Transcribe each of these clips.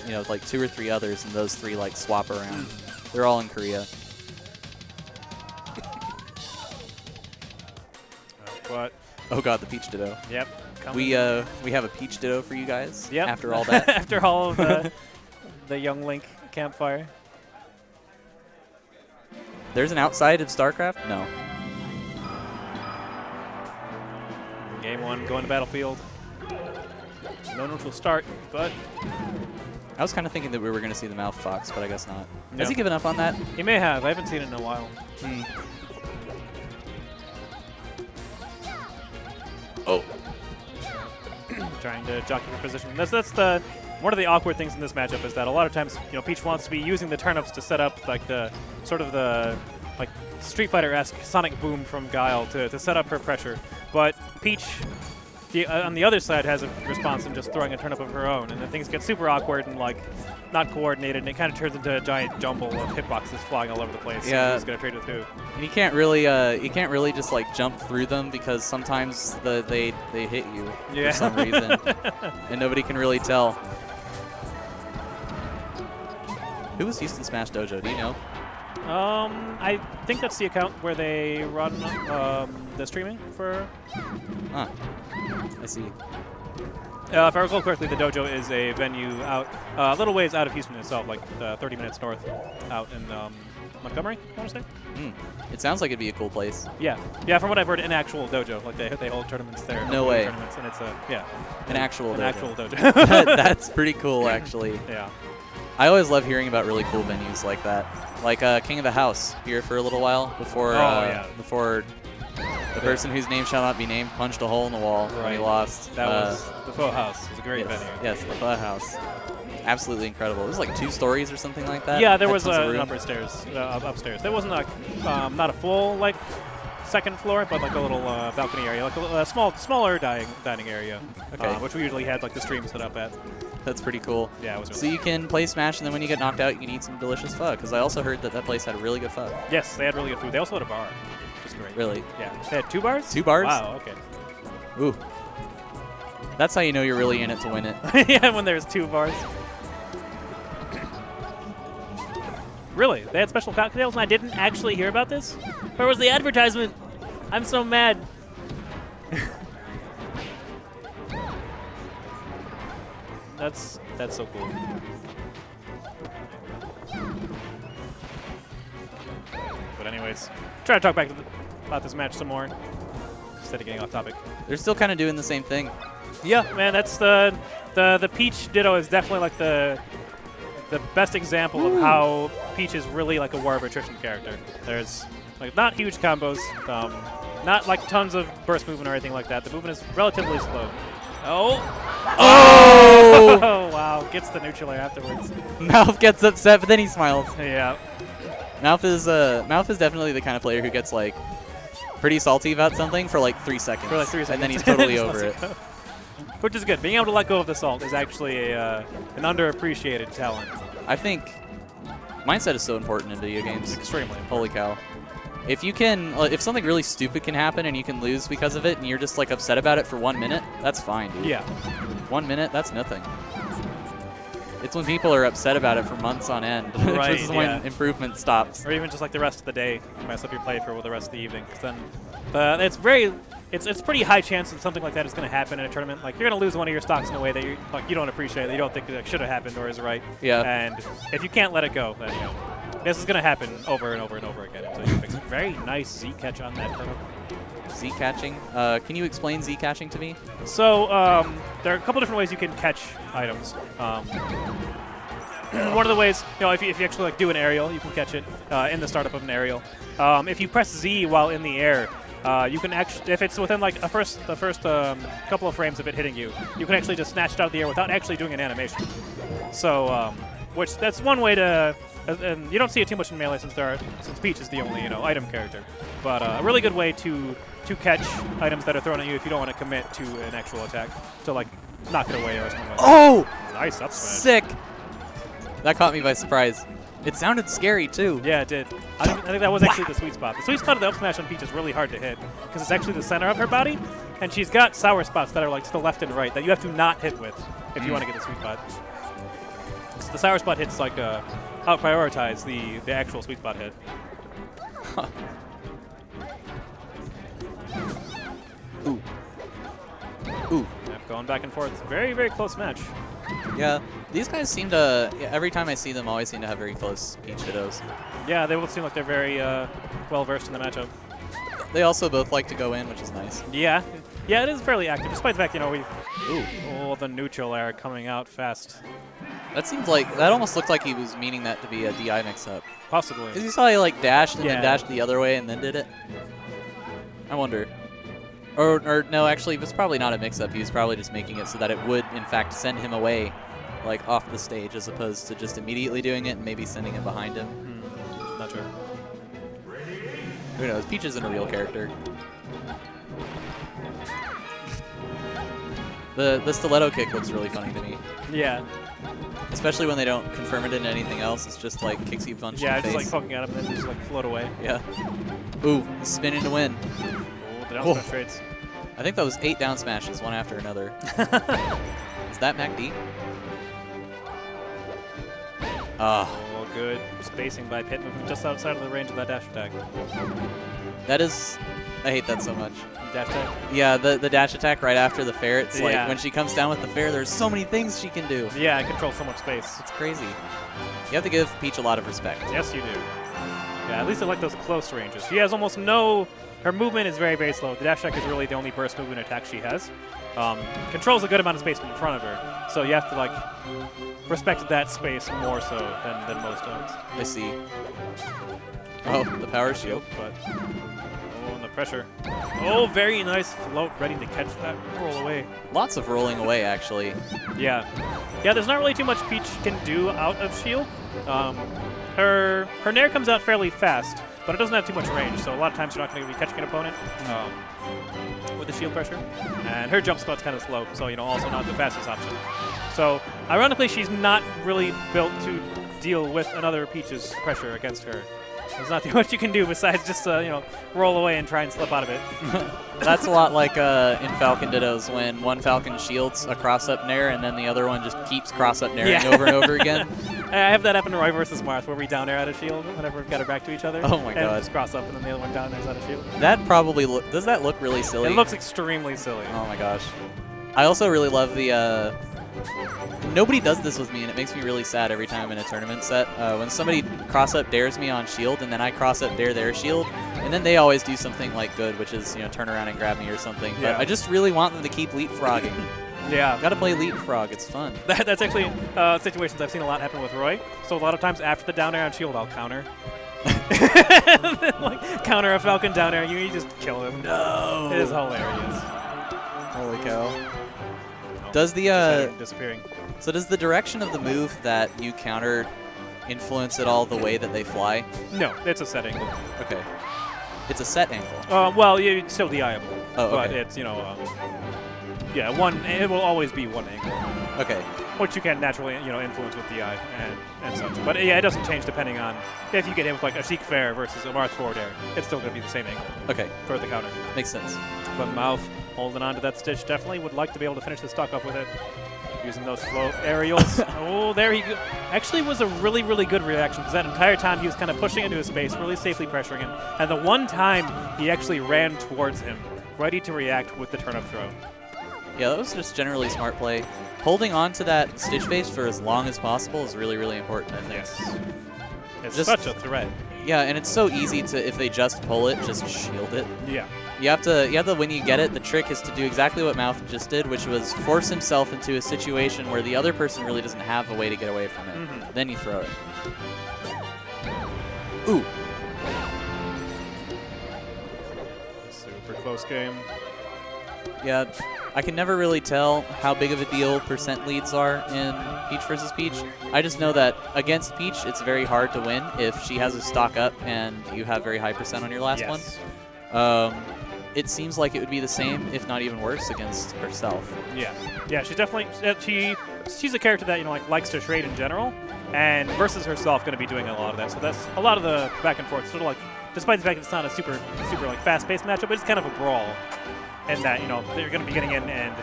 you know, like 2 or 3 others, and those 3 like swap around. They're all in Korea. But oh god, the Peach Ditto. Yep. We have a Peach Ditto for you guys. Yep. After all that. After all of the Young Link campfire. There's an outside of StarCraft? No. Game 1, going to Battlefield. No neutral start, but I was kind of thinking that we were going to see the Mouf Fox, but I guess not. No. Has he given up on that? He may have. I haven't seen it in a while. Oh. Trying to jockey for position. That's the one of the awkward things in this matchup is that a lot of times, you know, Peach wants to be using the turnips to set up like the sort of the like Street Fighter-esque sonic boom from Guile to set up her pressure, but Peach on the other side has a response in just throwing a turnip of her own, and then things get super awkward and like not coordinated, and it kind of turns into a giant jumble of hitboxes flying all over the place. Yeah. Who's gonna trade with who? And you can't really just like jump through them because sometimes they hit you for some reason, and nobody can really tell. Who was Houston Smash Dojo? Do you know? I think that's the account where they run the streaming for. Huh. I see. If I recall correctly, the dojo is a venue out a little ways out of Houston itself, like 30 minutes north, out in Montgomery, I want to say. It sounds like it'd be a cool place. Yeah, yeah. From what I've heard, an actual dojo, like they hold tournaments there. No way. Tournaments, and it's an actual dojo. That's pretty cool, actually. Yeah. I always love hearing about really cool venues like that. Like King of the House here for a little while before before the person whose name shall not be named punched a hole in the wall when he lost. That was the Faux House. It was a great venue. Yes, the Faux House. Absolutely incredible. It was like 2 stories or something like that. Yeah, there was an upstairs. There wasn't like not a full like second floor, but like a little balcony area, like a smaller dining area, which we usually had like the stream set up at. That's pretty cool. Yeah, it was really So you can play Smash, and then when you get knocked out, you can eat some delicious pho, because I also heard that place had really good pho. Yes, they had really good food. They also had a bar, which is great. Really? Yeah. They had 2 bars? 2 bars? Wow, okay. Ooh. That's how you know you're really in it to win it. Yeah, when there's 2 bars. Really? They had special cocktails and I didn't actually hear about this? Where was the advertisement? I'm so mad. That's so cool. But anyways, try to talk back about this match some more instead of getting off topic. They're still kind of doing the same thing. Yeah, man, that's the Peach Ditto is definitely like the best example of how Peach is really like a war of attrition character. There's like not huge combos, not like tons of burst movement or anything like that. The movement is relatively slow. Oh! Wow, gets the neutral air afterwards. Mouf gets upset, but then he smiles. Yeah. Mouf is definitely the kind of player who gets like pretty salty about something for like 3 seconds. For like 3 seconds. And then he's totally over it. Which is good. Being able to let go of the salt is actually an underappreciated talent. I think mindset is so important in video games. Extremely. Holy cow. If you can, if something really stupid can happen and you can lose because of it and you're just like upset about it for 1 minute, that's fine, dude. Yeah. 1 minute, that's nothing. It's when people are upset about it for months on end. Right, this is when improvement stops. Or even just like the rest of the day, you mess up your play for the rest of the evening. Because then it's pretty high chance that something like that is going to happen in a tournament. Like you're going to lose one of your stocks in a way that you don't appreciate, that you don't think that should have happened or is right. Yeah. And if you can't let it go, then this is going to happen over and over and over again until you fix it. Very nice Z catch on that turtle. Z catching? Can you explain Z catching to me? So there are a couple different ways you can catch items. One of the ways, if you actually like do an aerial, you can catch it in the startup of an aerial. If you press Z while in the air, you can actually, if it's within like the first couple of frames of it hitting you, you can actually just snatch it out of the air without actually doing an animation. So, that's one way to. And you don't see it too much in Melee since Peach is the only item character, but a really good way to catch items that are thrown at you if you don't want to commit to an actual attack to like knock it away or something like that. Oh! Nice up smash. Sick! That caught me by surprise. It sounded scary too. Yeah, it did. I think that was actually the sweet spot. The sweet spot of the up smash on Peach is really hard to hit because it's actually the center of her body, and she's got sour spots that are like to the left and right that you have to not hit with if you want to get the sweet spot. the sour spot hits like out prioritize the actual sweet spot hit. Ooh. Ooh. Yep, going back and forth. Very, very close match. Yeah, these guys seem to, every time I see them, always seem to have very close Peach Dittos. Yeah, they both seem like they're very well-versed in the matchup. They also both like to go in, which is nice. Yeah. Yeah, it is fairly active, despite the fact, you know, we've... Ooh. Oh, the neutral air coming out fast. That seems like, that almost looked like he was meaning that to be a DI mix-up. Possibly. Because you saw he, like, dashed and then dashed the other way and then did it? I wonder. Or no, actually, it was probably not a mix-up. He was probably just making it so that it would, in fact, send him away, like, off the stage, as opposed to just immediately doing it and maybe sending it behind him. Not sure. Who knows? Peach isn't a real character. The stiletto kick looks really funny to me. Yeah. Especially when they don't confirm it into anything else. It's just like kicks you a punch in the face. Yeah, just like poking at him and then just like float away. Yeah. Ooh, spinning to win. The down smash trades. I think that was 8 down smashes, one after another. Is that MacD? Oh, good spacing by Pit, moving just outside of the range of that dash attack. That is... I hate that so much. Dash attack? Yeah, the dash attack right after the fair. It's like when she comes down with the fair, there's so many things she can do. Yeah, it controls so much space. It's crazy. You have to give Peach a lot of respect. Yes, you do. Yeah, at least I like those close ranges. She has almost no... Her movement is very, very slow. The dash attack is really the only burst movement attack she has. Controls a good amount of space in front of her, so you have to like respect that space more so than most times. I see. Oh, the power shield. But and the pressure. Oh, very nice float, ready to catch that roll away. Lots of rolling away, actually. Yeah. Yeah, there's not really too much Peach can do out of shield. Her nair comes out fairly fast, but it doesn't have too much range, so a lot of times you're not going to be catching an opponent with the shield pressure. And her jump spot's kind of slow, so, you know, also not the fastest option. So, ironically, she's not really built to deal with another Peach's pressure against her. There's not too much you can do besides just, you know, roll away and try and slip out of it. That's a lot like in Falcon Dittos when one Falcon shields a cross-up nair and then the other one just keeps cross-up nairing over and over again. I have that happen to Roy versus Marth where we down air out of shield whenever we've got her back to each other. Oh my god. Just cross up and then the other one down airs out of shield. That probably does that look really silly? It looks extremely silly. Oh my gosh. I also really love the nobody does this with me, and it makes me really sad every time I'm in a tournament set. When somebody cross-up dares me on shield, and then I cross-up dare their shield, and then they always do something like good, which is, you know, turn around and grab me or something. But I just really want them to keep leapfrogging. Yeah. Gotta play leapfrog, it's fun. That's actually situations I've seen a lot happen with Roy. So a lot of times after the down air on shield, I'll counter. Like, counter a Falcon down air, you just kill him. No! It is hilarious. Holy cow. Does the disappearing. So does the direction of the move that you counter influence at all the way that they fly? No, it's a set angle. Okay. It's a set angle. Well, it's still DIable. Oh, okay. But it's, you know, yeah, it will always be one angle. Okay. Which you can naturally, you know, influence with DI and such. But yeah, it doesn't change depending on if you get hit with like a Sheik Fair versus a Marth forward air. It's still going to be the same angle. Okay. For the counter. Makes sense. But Mouf holding on to that stitch definitely would like to be able to finish the stock off with it. Using those float aerials. Oh, there he go. Actually was a really, really good reaction because that entire time he was kind of pushing into his space, really safely pressuring him. And the one time he actually ran towards him, ready to react with the turn-up throw. Yeah, that was just generally smart play. Holding on to that stitch face for as long as possible is really, really important, I think. Yes. It's just such a threat. Yeah, and it's so easy to, if they just pull it, just shield it. Yeah. You have to, when you get it, the trick is to do exactly what Mouf just did, which was force himself into a situation where the other person really doesn't have a way to get away from it. Then you throw it. Ooh. Super close game. Yeah, I can never really tell how big of a deal percent leads are in Peach versus Peach. I just know that against Peach, it's very hard to win if she has a stock up and you have very high percent on your last one. It seems like it would be the same, if not even worse, against herself. Yeah, yeah, she's definitely she's a character that, you know, like likes to trade in general, and versus herself going to be doing a lot of that. So that's a lot of the back and forth. Sort of like, despite the fact that it's not a super like fast-paced matchup, but it's kind of a brawl, and that, you know, they're going to be getting in and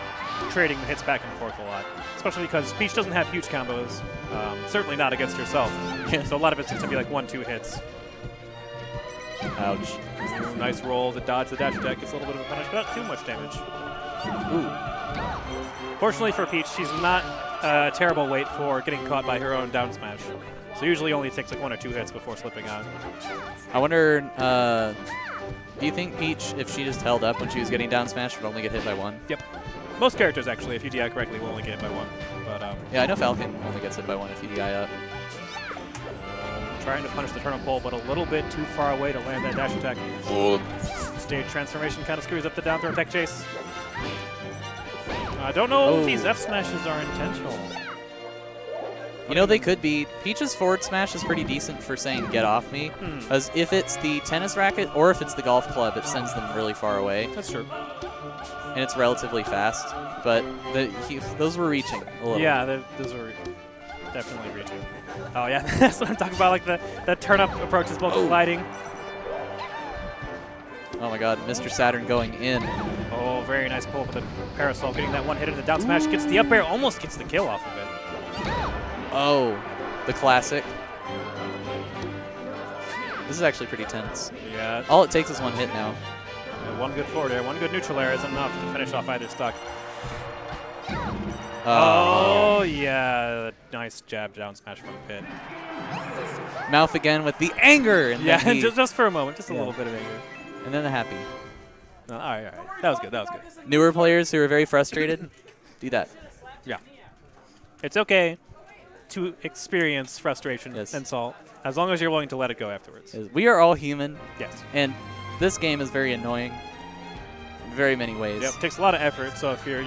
trading the hits back and forth a lot, especially because Peach doesn't have huge combos, certainly not against herself. So a lot of it's going to be like 1-2 hits. Ouch. Nice roll to dodge the dash attack. Gets a little bit of a punish, but not too much damage. Ooh. Fortunately for Peach, she's not a terrible weight for getting caught by her own down smash. So usually only takes like 1 or 2 hits before slipping out. I wonder, do you think Peach, if she just held up when she was getting down smash, would only get hit by 1? Yep. Most characters, actually, if you DI correctly, will only get hit by 1. But yeah, I know Falcon only gets hit by 1 if you DI up. Trying to punish the turnip pole, but a little bit too far away to land that dash attack. Stage transformation kind of screws up the down throw tech chase. I don't know if these F smashes are intentional. You know, they could be. Peach's forward smash is pretty decent for saying "get off me," because if it's the tennis racket or if it's the golf club, it sends them really far away. That's true. And it's relatively fast, but those were reaching a little. Yeah, those were definitely reaching. Oh yeah, that's what I'm talking about. Like that turn-up approach is both gliding. Oh my God, Mr. Saturn going in. Oh, very nice pull with the parasol, getting that one hit in the down smash, gets the up air, almost gets the kill off of it. Oh, the classic. This is actually pretty tense. Yeah. All it takes is 1 hit now. Yeah, 1 good forward air, 1 good neutral air is enough to finish off either stock. Oh, yeah. Nice jab down smash from pit. Mouf again with the anger. And yeah, just for a moment. Just a little bit of anger. And then the happy. All right, all right. That was good. That was good. Newer players who are very frustrated, do that. Yeah. It's okay to experience frustration and salt, as long as you're willing to let it go afterwards. We are all human. Yes. And this game is very annoying in very many ways. Yep, it takes a lot of effort, so if you're,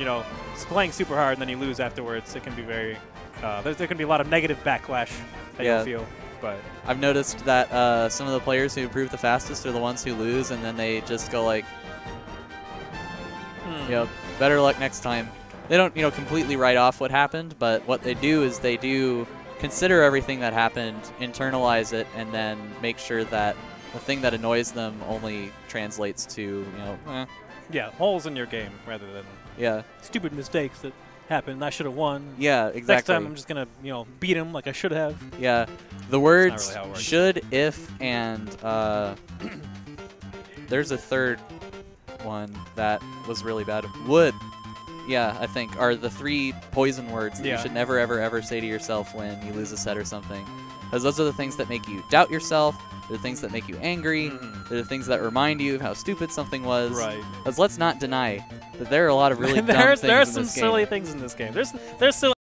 playing super hard and then you lose afterwards, it can be very, there can be a lot of negative backlash that you'll feel. But I've noticed that some of the players who improve the fastest are the ones who lose, and then they just go like, better luck next time. They don't, completely write off what happened, but what they do is they do consider everything that happened, internalize it, and then make sure that the thing that annoys them only translates to, yeah, holes in your game rather than stupid mistakes that happened. I should have won. Yeah, exactly. Next time I'm just gonna, beat him like I should have. Yeah, the words really should, if, and there's a third one that was really bad. Would. Yeah, I think, are the 3 poison words that you should never, ever, ever say to yourself when you lose a set or something. Because those are the things that make you doubt yourself. They're the things that make you angry. They're the things that remind you of how stupid something was. Right. Because let's not deny that there are a lot of really dumb things in this game. There are some silly things in this game. There's silly